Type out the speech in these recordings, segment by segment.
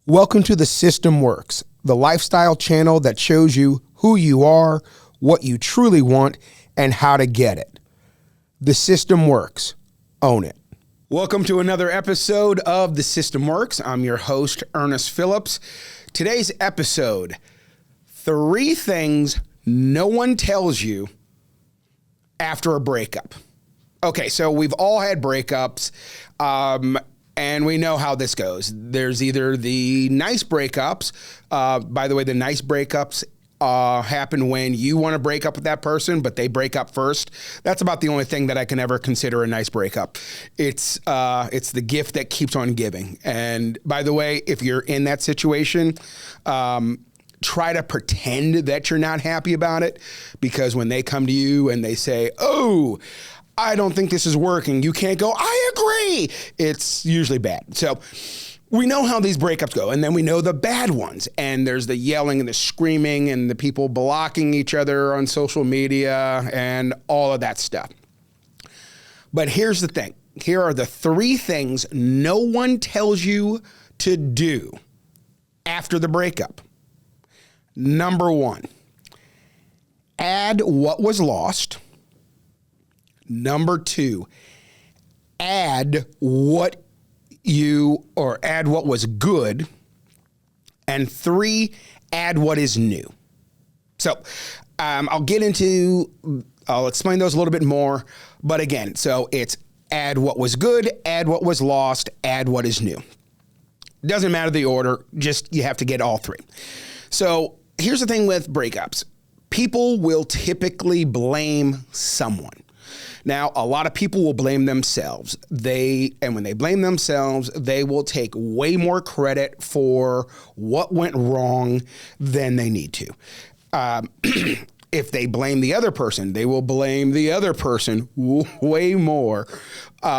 Welcome to The System Works, the lifestyle channel that shows you who you are, what you truly want, and how to get it. The System Works. Own it. Welcome to another episode of The System Works. I'm your host, Ernest Phillips. Today's episode, 3 things no one tells you after a breakup. Okay, so we've all had breakups, and we know how this goes. There's either the nice breakups. By the way, the nice breakups happen when you want to break up with that person, but they break up first. That's about the only thing that I can ever consider a nice breakup. It's the gift that keeps on giving. And by the way, if you're in that situation, try to pretend that you're not happy about it, because when they come to you and they say, "Oh, I don't think this is working," you can't go, "I agree." It's usually bad. So we know how these breakups go, and then we know the bad ones. And there's the yelling and the screaming and the people blocking each other on social media and all of that stuff. But here's the thing. Here are the 3 things no one tells you to do after the breakup. Number 1, add what was lost. Number 2, add what was good. And 3, add what is new. So I'll explain those a little bit more. But again, so it's add what was good, add what was lost, add what is new. Doesn't matter the order, just you have to get all 3. So here's the thing with breakups. People will typically blame someone. Now, a lot of people will blame themselves. And when they blame themselves, they will take way more credit for what went wrong than they need to. If they blame the other person, they will blame the other person way more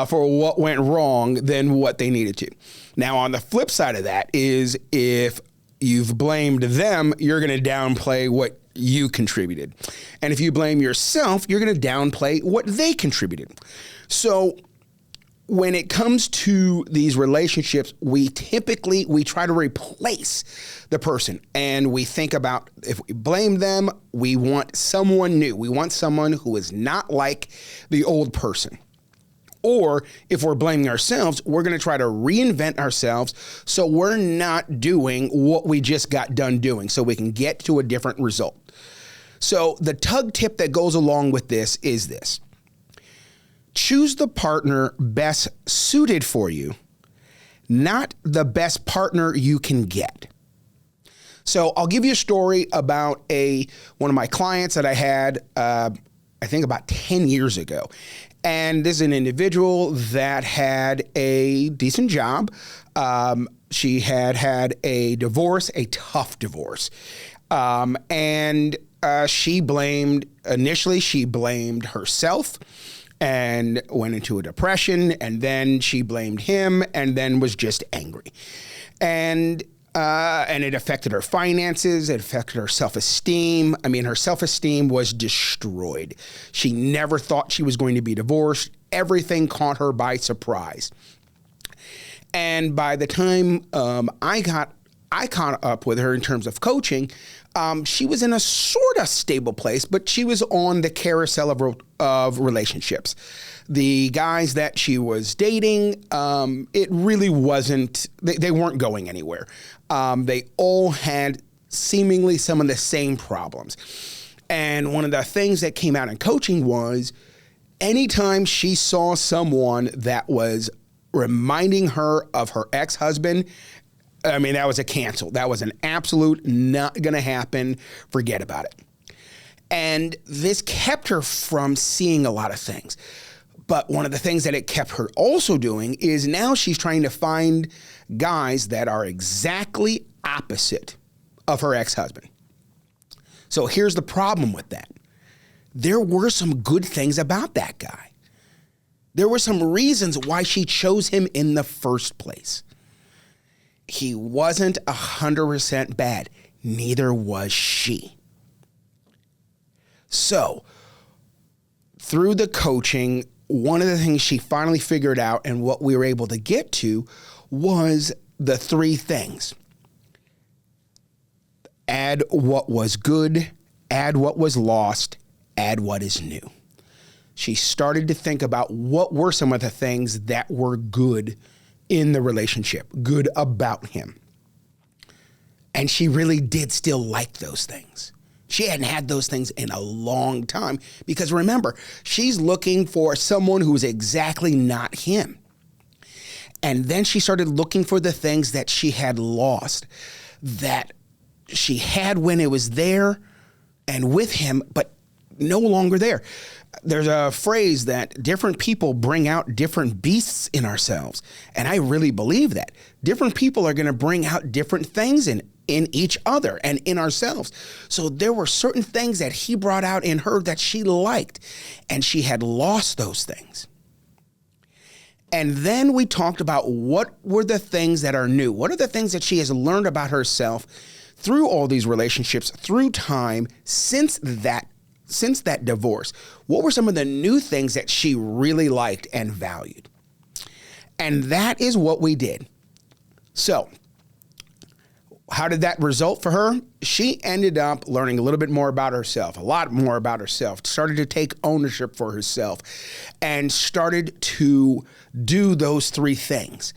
for what went wrong than what they needed to. Now, on the flip side of that is if you've blamed them, you're going to downplay what you contributed. And if you blame yourself, you're going to downplay what they contributed. So when it comes to these relationships, we try to replace the person. And we think about, if we blame them, we want someone new. We want someone who is not like the old person. Or if we're blaming ourselves, we're going to try to reinvent ourselves so we're not doing what we just got done doing, so we can get to a different result. So the tug tip that goes along with this is this. Choose the partner best suited for you, not the best partner you can get. So I'll give you a story about one of my clients that I had, I think about 10 years ago. And this is an individual that had a decent job. She had a divorce, a tough divorce. She blamed herself and went into a depression, and then she blamed him and then was just angry. And it affected her finances. It affected her self-esteem. I mean, her self-esteem was destroyed. She never thought she was going to be divorced. Everything caught her by surprise. And by the time I caught up with her in terms of coaching, she was in a sort of stable place, but she was on the carousel of relationships. The guys that she was dating, it really wasn't, they weren't going anywhere. They all had seemingly some of the same problems. And one of the things that came out in coaching was anytime she saw someone that was reminding her of her ex-husband, I mean, that was a cancel. That was an absolute not going to happen. Forget about it. And this kept her from seeing a lot of things. But one of the things that it kept her also doing is now she's trying to find guys that are exactly opposite of her ex-husband. So here's the problem with that. There were some good things about that guy. There were some reasons why she chose him in the first place. He wasn't 100% bad. Neither was she. So through the coaching, one of the things she finally figured out and what we were able to get to was the 3 things. Add what was good, add what was lost, add what is new. She started to think about what were some of the things that were good in the relationship, good about him. And she really did still like those things. She hadn't had those things in a long time because remember, she's looking for someone who's exactly not him. And then she started looking for the things that she had lost, that she had when it was there and with him, but no longer there. There's a phrase that different people bring out different beasts in ourselves. And I really believe that. Different people are going to bring out different things in each other and in ourselves. So there were certain things that he brought out in her that she liked, and she had lost those things. And then we talked about what were the things that are new. What are the things that she has learned about herself through all these relationships, through time, since that divorce? What were some of the new things that she really liked and valued? And that is what we did. So how did that result for her? She ended up learning a little bit more about herself, a lot more about herself, started to take ownership for herself, and started to do those three things.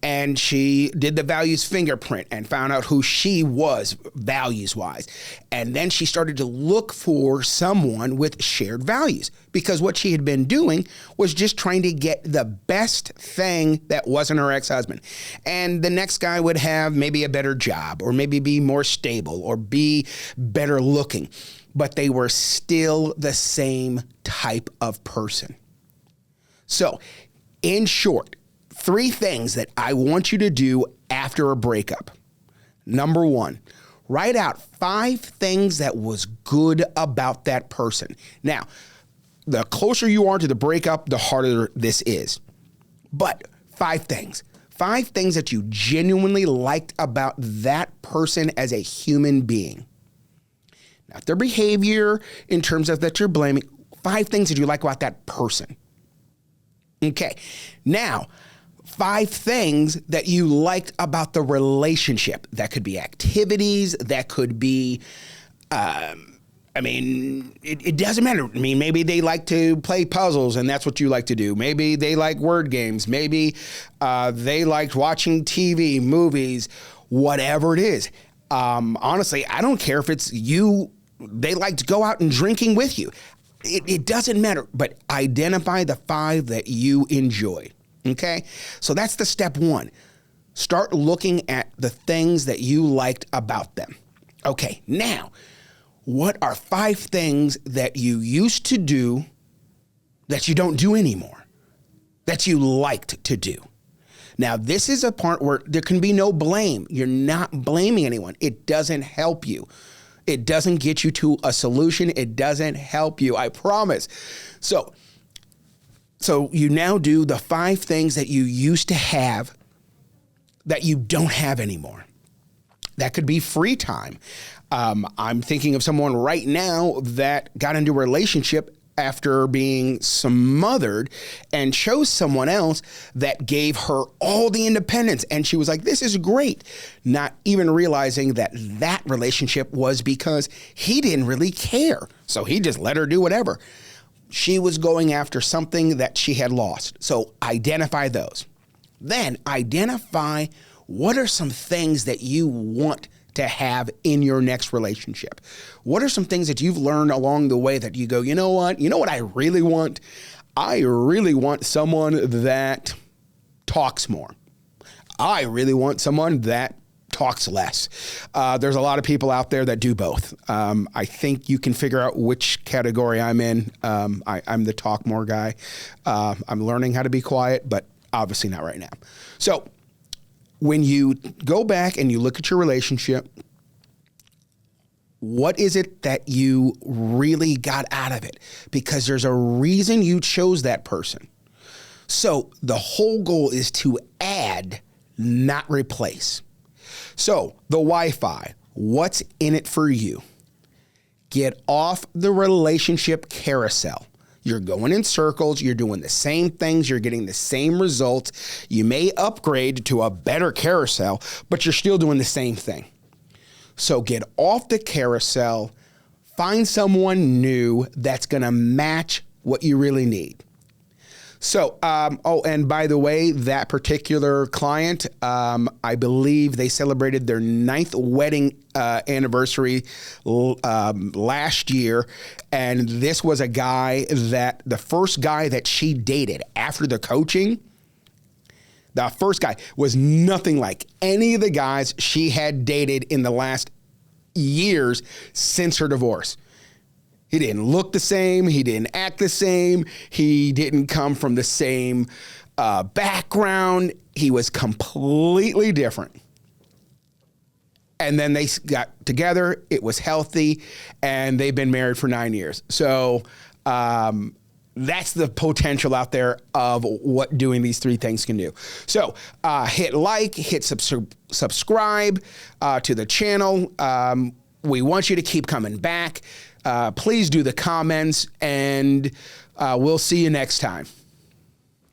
And she did the values fingerprint and found out who she was values-wise. And then she started to look for someone with shared values, because what she had been doing was just trying to get the best thing that wasn't her ex-husband. And the next guy would have maybe a better job, or maybe be more stable, or be better looking. But they were still the same type of person. So, in short, 3 things that I want you to do after a breakup. Number 1, write out 5 things that was good about that person. Now, the closer you are to the breakup, the harder this is. But 5 things. 5 things that you genuinely liked about that person as a human being. Not their behavior in terms of that you're blaming. 5 things that you like about that person. Okay. Now, 5 things that you liked about the relationship. That could be activities. That could be, it doesn't matter. I mean, maybe they like to play puzzles and that's what you like to do. Maybe they like word games. Maybe they liked watching TV, movies, whatever it is. Honestly, I don't care if it's you. They like to go out and drinking with you. It doesn't matter, but identify the 5 that you enjoy. Okay, so that's the step 1. Start looking at the things that you liked about them. Okay, now, what are 5 things that you used to do that you don't do anymore, that you liked to do? Now, this is a part where there can be no blame. You're not blaming anyone. It doesn't help you. It doesn't get you to a solution. It doesn't help you, I promise. So you now do the 5 things that you used to have that you don't have anymore. That could be free time. I'm thinking of someone right now that got into a relationship after being smothered and chose someone else that gave her all the independence. And she was like, this is great. Not even realizing that that relationship was because he didn't really care. So he just let her do whatever. She was going after something that she had lost. So identify those. Then identify what are some things that you want to have in your next relationship. What are some things that you've learned along the way that you go, you know what I really want? I really want someone that talks more. I really want someone that talks less. There's a lot of people out there that do both. I think you can figure out which category I'm in. I'm the talk more guy. I'm learning how to be quiet, but obviously not right now. So when you go back and you look at your relationship, what is it that you really got out of it? Because there's a reason you chose that person. So the whole goal is to add, not replace. So the Wi-Fi, what's in it for you? Get off the relationship carousel. You're going in circles. You're doing the same things. You're getting the same results. You may upgrade to a better carousel, but you're still doing the same thing. So get off the carousel, find someone new that's going to match what you really need. So, and by the way, that particular client, I believe they celebrated their 9th wedding anniversary last year. And this was a guy that, the first guy that she dated after the coaching, the first guy was nothing like any of the guys she had dated in the last years since her divorce. He didn't look the same. He didn't act the same. He didn't come from the same background. He was completely different. And then they got together. It was healthy, and they've been married for 9 years. So that's the potential out there of what doing these 3 things can do. So hit like, hit subscribe to the channel. We want you to keep coming back. Please do the comments, and we'll see you next time.